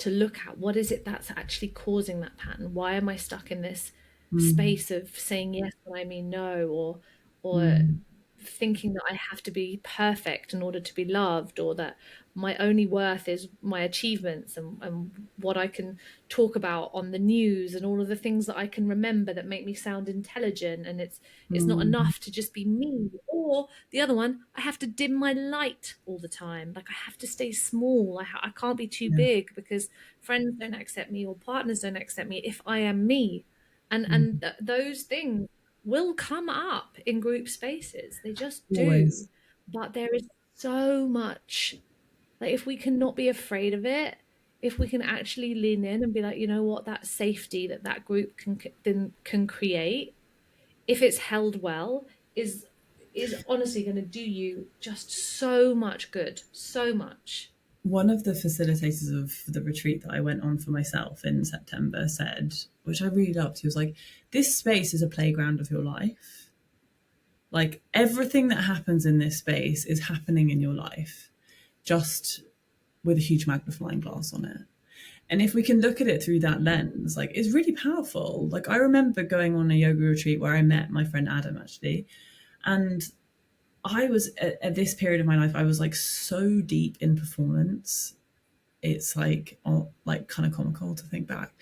look at what is it that's actually causing that pattern. Why am I stuck in this Mm. space of saying yes when I mean no, or Mm. thinking that I have to be perfect in order to be loved, or that my only worth is my achievements and what I can talk about on the news and all of the things that I can remember that make me sound intelligent, and it's not Mm. enough to just be me. Or the other one, I have to dim my light all the time. Like I have to stay small. I can't be too Yeah. big because friends don't accept me or partners don't accept me if I am me. And Mm. those things will come up in group spaces. They just do. Always. But there is so much, like if we can not be afraid of it, if we can actually lean in and be like, you know what, that safety that that group can create, if it's held well, is is honestly going to do you just so much good, so much. One of the facilitators of the retreat that I went on for myself in September said, which I really loved, he was like, this space is a playground of your life. Like everything that happens in this space is happening in your life, just with a huge magnifying glass on it. And if we can look at it through that lens, like it's really powerful. Like I remember going on a yoga retreat where I met my friend Adam actually. And I was at this period of my life, I was like so deep in performance. It's like, oh, like kind of comical to think back.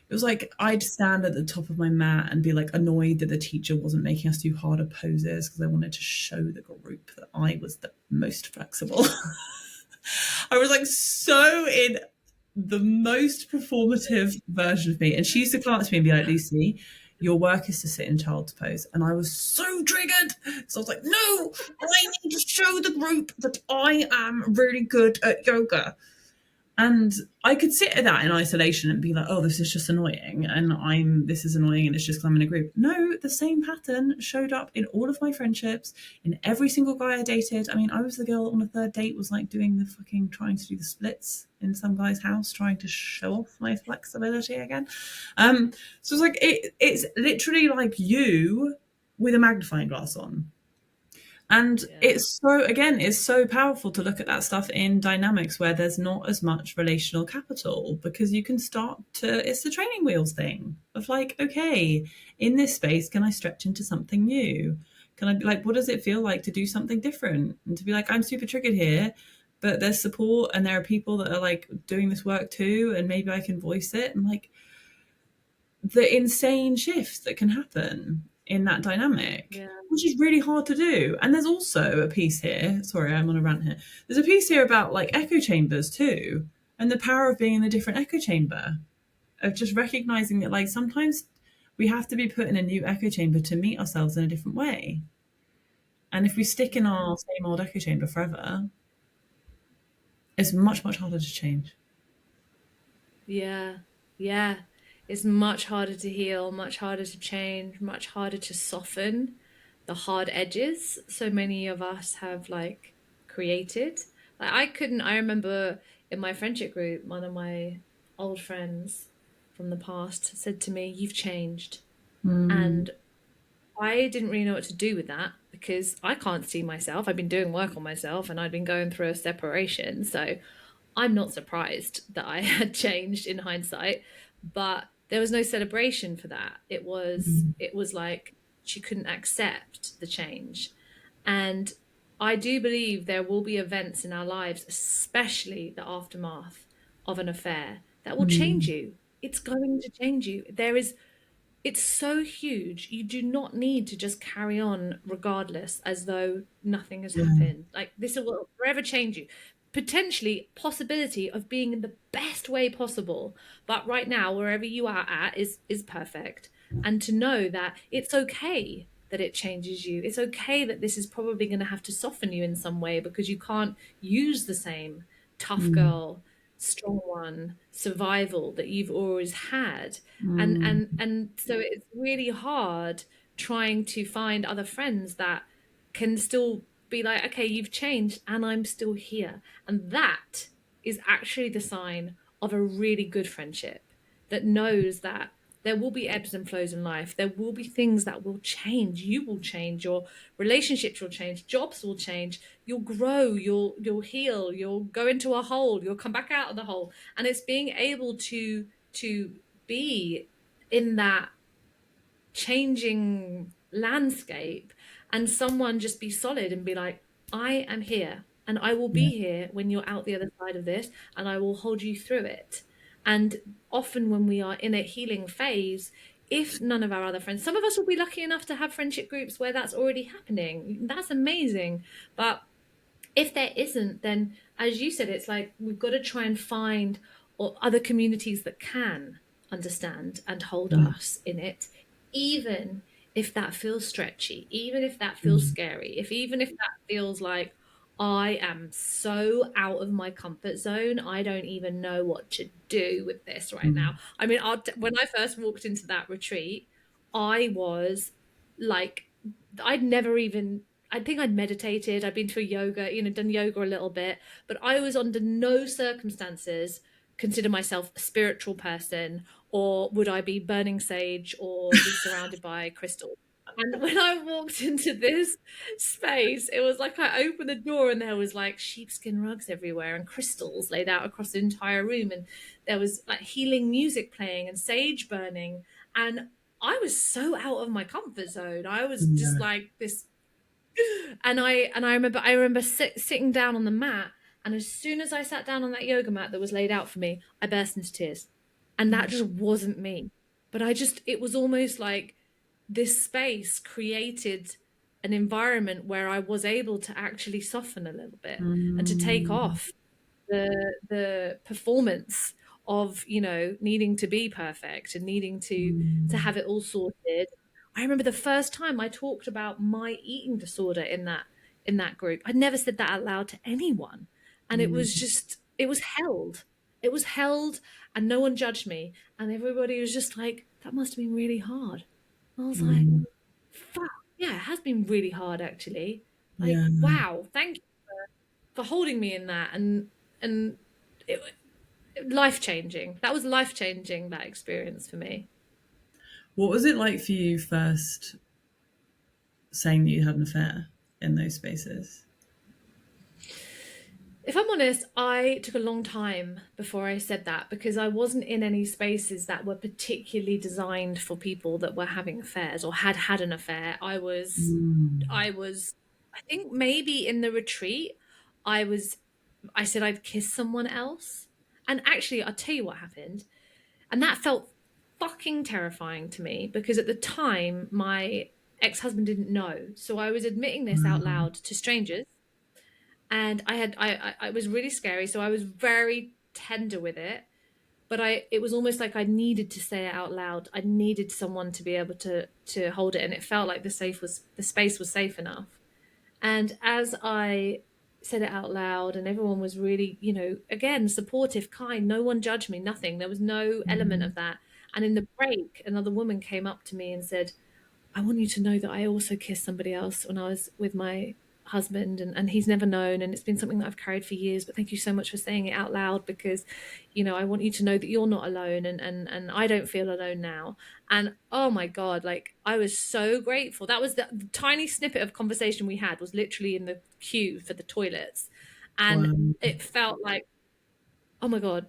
It was like I'd stand at the top of my mat and be like annoyed that the teacher wasn't making us do harder poses because I wanted to show the group that I was the most flexible. I was like so in the most performative version of me. And she used to come up to me and be like, Lucy, your work is to sit in child's pose. And I was so triggered. So I was like, no, I need to show the group that I am really good at yoga. And I could sit at that in isolation and be like, oh, this is just annoying. And this is annoying and it's just because I'm in a group. No, the same pattern showed up in all of my friendships, in every single guy I dated. I mean, I was the girl on a third date was like doing the fucking, trying to do the splits in some guy's house, trying to show off my flexibility again. So it's like, it's literally like you with a magnifying glass on. And Yeah. it's so powerful to look at that stuff in dynamics where there's not as much relational capital, because you can start to, it's the training wheels thing of like, okay, in this space, can I stretch into something new? Can I be like, what does it feel like to do something different? And to be like, I'm super triggered here, but there's support and there are people that are like doing this work too, and maybe I can voice it. And like, the insane shifts that can happen in that dynamic, Yeah. which is really hard to do. And there's also a piece here, sorry, I'm on a rant here. There's a piece here about like echo chambers too, and the power of being in a different echo chamber, of just recognizing that like sometimes we have to be put in a new echo chamber to meet ourselves in a different way. And if we stick in our same old echo chamber forever, it's much, much harder to change. Yeah, yeah. It's much harder to heal, much harder to change, much harder to soften the hard edges so many of us have like created. Like I remember in my friendship group, one of my old friends from the past said to me, "You've changed." Mm. And I didn't really know what to do with that because I can't see myself. I've been doing work on myself and I'd been going through a separation. So I'm not surprised that I had changed in hindsight, but there was no celebration for that. Mm. It was like she couldn't accept the change. And I do believe there will be events in our lives, especially the aftermath of an affair, that will change Mm. you. It's going to change you. There is it's so huge. You do not need to just carry on regardless as though nothing has Yeah. happened. Like this will forever change you. Potentially possibility of being in the best way possible. But right now, wherever you are at is perfect. And to know that it's okay that it changes you. It's okay that this is probably going to have to soften you in some way because you can't use the same tough Mm. girl, strong one, survival that you've always had. and Mm. and and so it's really hard trying to find other friends that can still be like, okay, you've changed and I'm still here. And that is actually the sign of a really good friendship that knows that there will be ebbs and flows in life. There will be things that will change. You will change. Your relationships will change. Jobs will change. You'll grow. You'll heal. You'll go into a hole. You'll come back out of the hole. And it's being able to be in that changing landscape and someone just be solid and be like, I am here and I will Yeah. be here when you're out the other side of this and I will hold you through it. And often when we are in a healing phase, if none of our other friends, some of us will be lucky enough to have friendship groups where that's already happening. That's amazing. But if there isn't, then as you said, it's like we've got to try and find or other communities that can understand and hold Yeah. us in it, even if that feels stretchy, even if that feels Mm. scary, if even if that feels like I am so out of my comfort zone, I don't even know what to do with this right now. Mm. I mean, when I first walked into that retreat, I was like, I'd never even, I think I'd meditated, I'd been to a yoga, done yoga a little bit, but I was under no circumstances consider myself a spiritual person, or would I be burning sage or be surrounded by crystals. And when I walked into this space, it was like I opened the door and there was like sheepskin rugs everywhere and crystals laid out across the entire room. And there was like healing music playing and sage burning. And I was so out of my comfort zone. I was just Yeah. like this, and I remember sitting down on the mat, and as soon as I sat down on that yoga mat that was laid out for me, I burst into tears, and that just wasn't me. But it was almost like this space created an environment where I was able to actually soften a little bit and to take Mm. off the performance of needing to be perfect and needing to Mm. have it all sorted. I remember the first time I talked about my eating disorder in that group. I'd never said that out loud to anyone, and it was Mm. just it was held and no one judged me, and everybody was just like, that must have been really hard. I was like, Mm. fuck, yeah, it has been really hard actually. Like, Yeah. wow, thank you for holding me in that. And it, life changing. That was life changing, that experience for me. What was it like for you first saying that you had an affair in those spaces? If I'm honest, I took a long time before I said that because I wasn't in any spaces that were particularly designed for people that were having affairs or had had an affair. Mm. I think maybe in the retreat, I said I'd kiss someone else. And actually, I'll tell you what happened. And that felt fucking terrifying to me because at the time, my ex-husband didn't know. So I was admitting this out Wow. loud to strangers, and I was really scary. So I was very tender with it, but it was almost like I needed to say it out loud. I needed someone to be able to hold it, and it felt like the space was safe enough. And as I said it out loud, and everyone was really, again, supportive, kind, no one judged me, nothing. There was no element Mm. of that. And in the break, another woman came up to me and said, I want you to know that I also kissed somebody else when I was with my husband, and he's never known, and it's been something that I've carried for years, but thank you so much for saying it out loud because I want you to know that you're not alone, and I don't feel alone now. And oh my god, like I was so grateful. That was the tiny snippet of conversation we had was literally in the queue for the toilets, and Wow. it felt like, oh my god,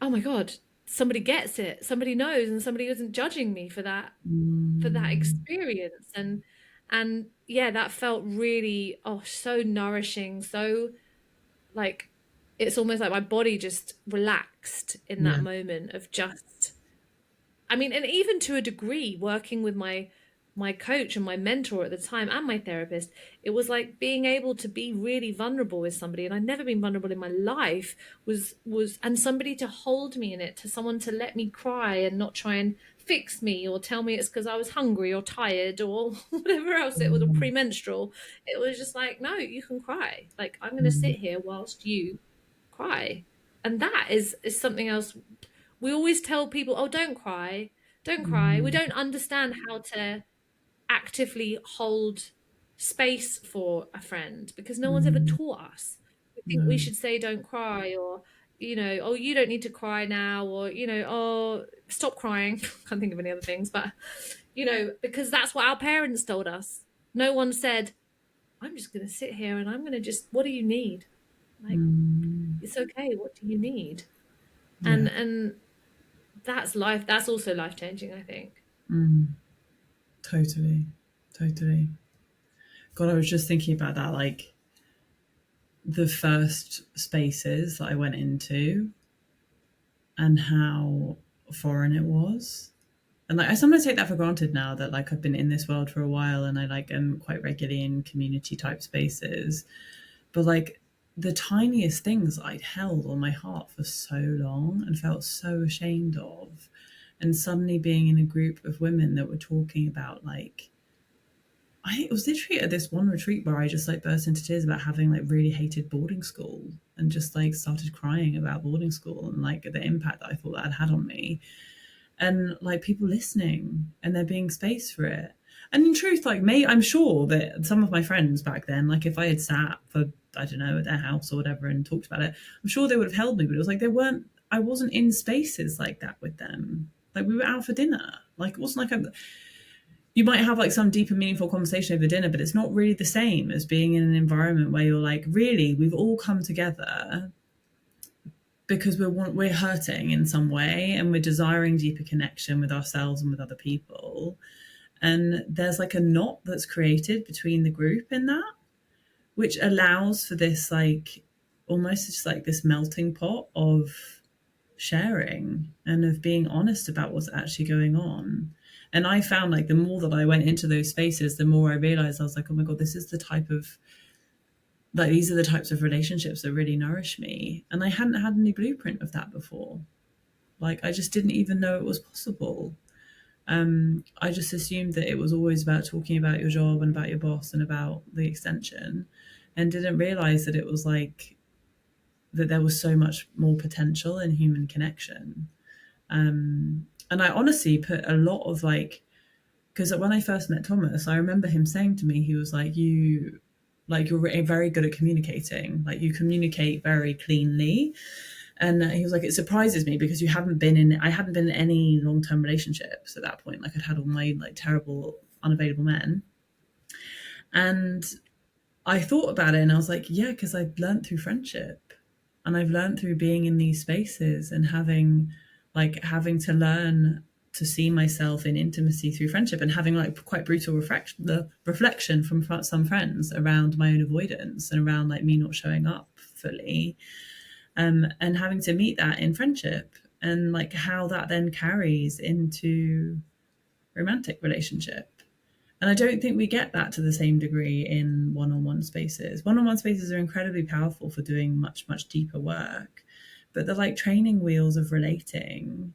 oh my god, somebody gets it, somebody knows, and somebody isn't judging me for that Mm. experience. And yeah, that felt really, oh, so nourishing, so like it's almost like my body just relaxed in that Yeah. moment of just I mean, and even to a degree, working with my coach and my mentor at the time and my therapist, it was like being able to be really vulnerable with somebody, and I'd never been vulnerable in my life, was and somebody to hold me in it, to someone to let me cry and not try and fix me or tell me it's because I was hungry or tired or whatever else it was, or Mm, premenstrual. It was just like, no, you can cry. Like, I'm going to mm, sit here whilst you cry. And that is something else. We always tell people, oh, don't cry, don't cry. We mm, don't understand how to actively hold space for a friend because no one's ever mm, taught us. We think we no. should say don't cry, or oh, you don't need to cry now, or oh, stop crying. Can't think of any other things, but because that's what our parents told us. No one said, I'm just going to sit here and I'm going to just, what do you need? Like, Mm, it's okay, what do you need? yeah. And that's life. That's also life changing, I think. Mm, totally. Totally. God, I was just thinking about that, like the first spaces that I went into and how foreign it was. And like I sometimes take that for granted now that like I've been in this world for a while and I like am quite regularly in community type spaces. But like the tiniest things I'd held on my heart for so long and felt so ashamed of. And suddenly being in a group of women that were talking about like it was literally at this one retreat where I just like burst into tears about having like really hated boarding school and just like started crying about boarding school and like the impact that I thought that had on me, and like people listening and there being space for it. And in truth, like me, I'm sure that some of my friends back then, like if I had sat for, I don't know, at their house or whatever and talked about it, I'm sure they would have held me, but it was like I wasn't in spaces like that with them. Like we were out for dinner. Like it wasn't like you might have like some deeper, meaningful conversation over dinner, but it's not really the same as being in an environment where you're like, really, we've all come together because we're hurting in some way and we're desiring deeper connection with ourselves and with other people. And there's like a knot that's created between the group in that, which allows for this like almost just like this melting pot of sharing and of being honest about what's actually going on. And I found like the more that I went into those spaces, the more I realized I was like, oh my God, this is the type of like these are the types of relationships that really nourish me. And I hadn't had any blueprint of that before. Like I just didn't even know it was possible. I just assumed that it was always about talking about your job and about your boss and about the extension, and didn't realize that it was like that there was so much more potential in human connection. And I honestly put a lot of like, because when I first met Thomas, I remember him saying to me, he was like, you're very good at communicating. Like you communicate very cleanly. And he was like, it surprises me because I hadn't been in any long-term relationships at that point. Like I'd had all my like terrible unavailable men. And I thought about it and I was like, yeah, because I've learned through friendship and I've learned through being in these spaces and having to learn to see myself in intimacy through friendship and having like quite brutal reflection from some friends around my own avoidance and around like me not showing up fully, and having to meet that in friendship and like how that then carries into romantic relationship. And I don't think we get that to the same degree in one-on-one spaces. One-on-one spaces are incredibly powerful for doing much, much deeper work. But the like training wheels of relating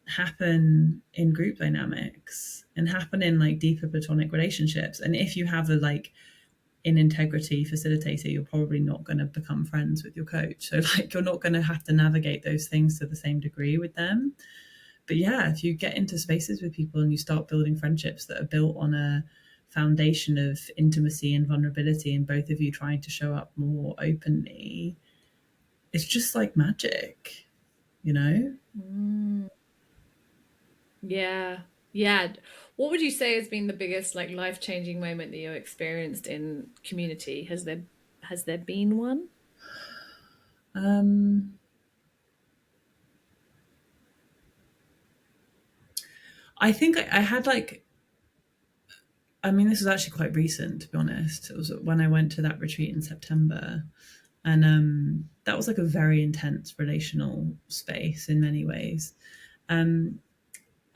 happen in group dynamics and happen in like deeper platonic relationships. And if you have a like in integrity facilitator, you're probably not going to become friends with your coach. So like you're not going to have to navigate those things to the same degree with them. But yeah, if you get into spaces with people and you start building friendships that are built on a foundation of intimacy and vulnerability and both of you trying to show up more openly, it's just like magic, you know? Mm, yeah. Yeah. What would you say has been the biggest like life-changing moment that you experienced in community? Has there been one? Um, I think I had like, I mean, this was actually quite recent, to be honest. It was when I went to that retreat in September. And that was like a very intense relational space in many ways. Um,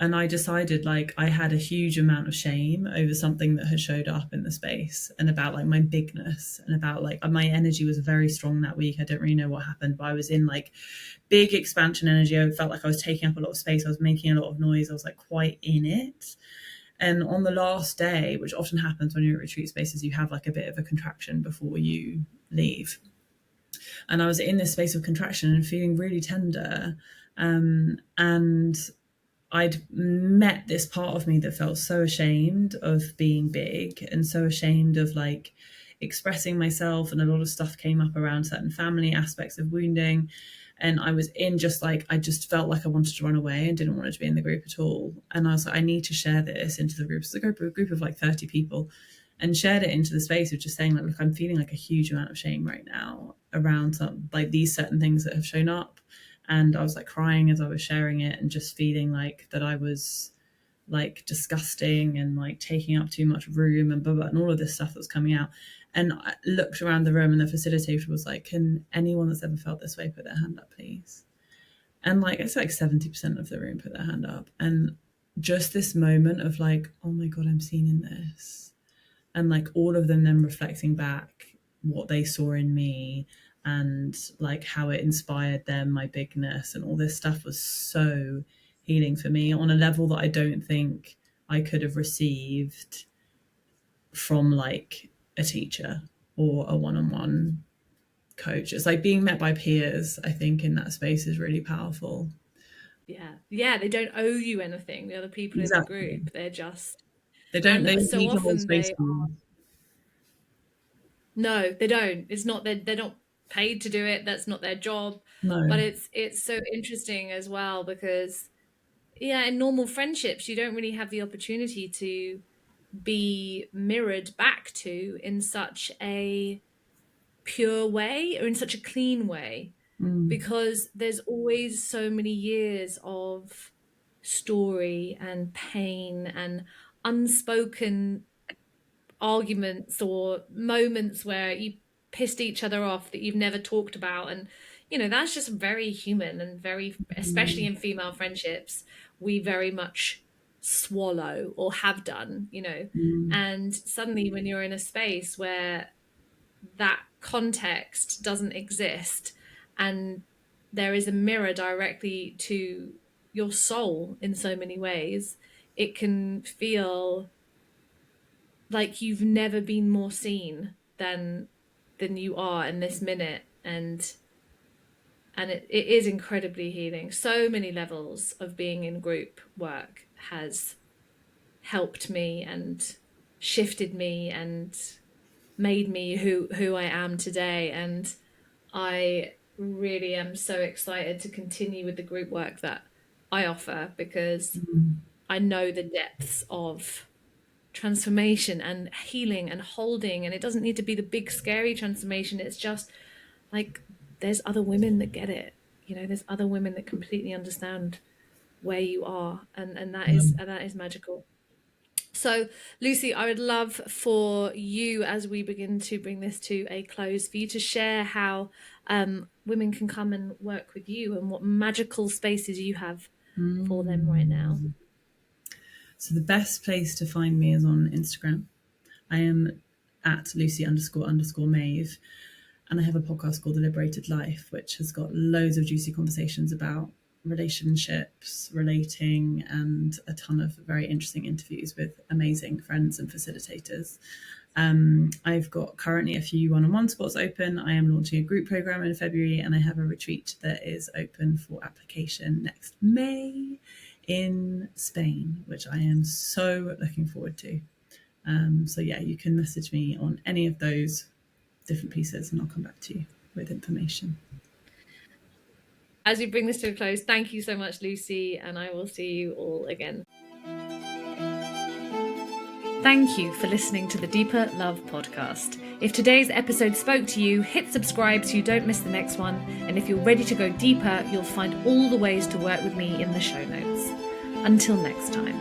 And I decided like I had a huge amount of shame over something that had showed up in the space, and about like my bigness, and about like my energy was very strong that week. I don't really know what happened, but I was in like big expansion energy. I felt like I was taking up a lot of space. I was making a lot of noise. I was like quite in it. And on the last day, which often happens when you're at retreat spaces, you have like a bit of a contraction before you leave. And I was in this space of contraction and feeling really tender. And I'd met this part of me that felt so ashamed of being big and so ashamed of like expressing myself. And a lot of stuff came up around certain family aspects of wounding. And I was in just like, I just felt like I wanted to run away and didn't want to be in the group at all. And I was like, I need to share this into the group. It's a group of like 30 people, and shared it into the space of just saying like, look, I'm feeling like a huge amount of shame right now around some like these certain things that have shown up. And I was like crying as I was sharing it, and just feeling like that I was like disgusting and like taking up too much room and blah, blah, and all of this stuff that was coming out. And I looked around the room, and the facilitator was like, can anyone that's ever felt this way put their hand up, please? And like, it's like 70% of the room put their hand up. And just this moment of like, oh my God, I'm seen in this. And like all of them then reflecting back what they saw in me, and like how it inspired them, my bigness, and all this stuff was so healing for me on a level that I don't think I could have received from like a teacher or a one-on-one coach. It's like being met by peers, I think, in that space is really powerful. Yeah, they don't owe you anything, the other people in the group. They're just, they don't and so need to hold often space they for you. No, they don't. It's not that they're not paid to do it. That's not their job. No. But it's so interesting as well because yeah, in normal friendships, you don't really have the opportunity to be mirrored back to in such a pure way or in such a clean way, because there's always so many years of story and pain and unspoken arguments or moments where you pissed each other off that you've never talked about. And that's just very human, and very, especially in female friendships, we very much swallow, or have done. And suddenly when you're in a space where that context doesn't exist, and there is a mirror directly to your soul in so many ways, it can feel like you've never been more seen than you are in this minute. And it is incredibly healing. So many levels of being in group work has helped me and shifted me and made me who I am today. And I really am so excited to continue with the group work that I offer, because I know the depths of transformation and healing and holding, and it doesn't need to be the big scary transformation. It's just like, there's other women that get it. There's other women that completely understand where you are, and that is magical. So Lucy, I would love for you, as we begin to bring this to a close, for you to share how women can come and work with you, and what magical spaces you have for them right now. So the best place to find me is on Instagram. I am at Lucy__Maeve. And I have a podcast called The Liberated Life, which has got loads of juicy conversations about relationships, relating, and a ton of very interesting interviews with amazing friends and facilitators. I've got currently a few one-on-one spots open. I am launching a group program in February, and I have a retreat that is open for application next May in Spain, which I am so looking forward to. So yeah, you can message me on any of those different pieces, and I'll come back to you with information. As we bring this to a close, thank you so much, Lucy, and I will see you all again. Thank you for listening to the Deeper Love podcast. If today's episode spoke to you, hit subscribe so you don't miss the next one. And if you're ready to go deeper, you'll find all the ways to work with me in the show notes. Until next time.